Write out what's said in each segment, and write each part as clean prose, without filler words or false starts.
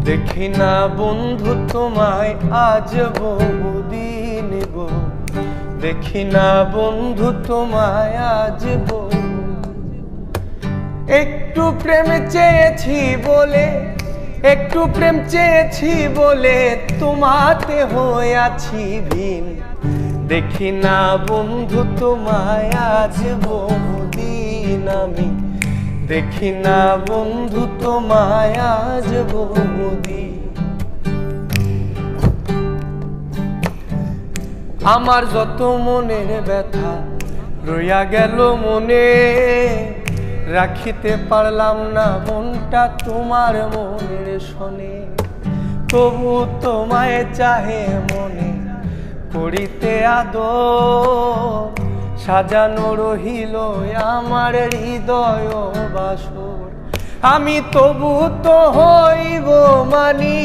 দেখি না বন্ধু তোমায় আজ বহুদিন গো, দেখি না বন্ধু তোমায় আজ একটু প্রেম চেয়েছি বলে, একটু প্রেম চেয়েছি বলে তোমাতে হয়েছি ভিন। দেখি না বন্ধু তোমায় আজ বহুদিন আমি, দেখি না বন্ধু তোমায় আজ বহুদিন। আমার যত মনের ব্যথা রইয়া গেল মনে, রাখিতে পারলাম না মনটা তোমার মনের শোনে। তবু তোমায় চাহে মনে করিতে আদর, সাজানো রহিল আমার হৃদয় বাসর। আমি তবু তো হইব মানি,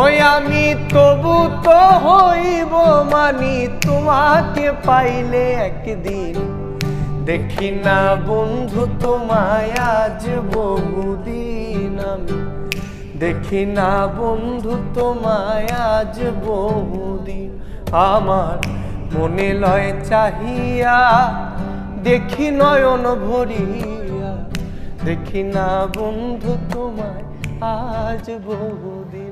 ওই আমি তবু তো হইব মানি তোমাকে পাইলে একদিন। দেখি না বন্ধু তোমায় আজ বহুদিন আমি, দেখি না বন্ধু তোমায় আজ বহুদিন। আমার মনে লয় চাহিয়া দেখি নয়ন ভরিয়া, দেখি না বন্ধু তোমায় আজ বহুদিন।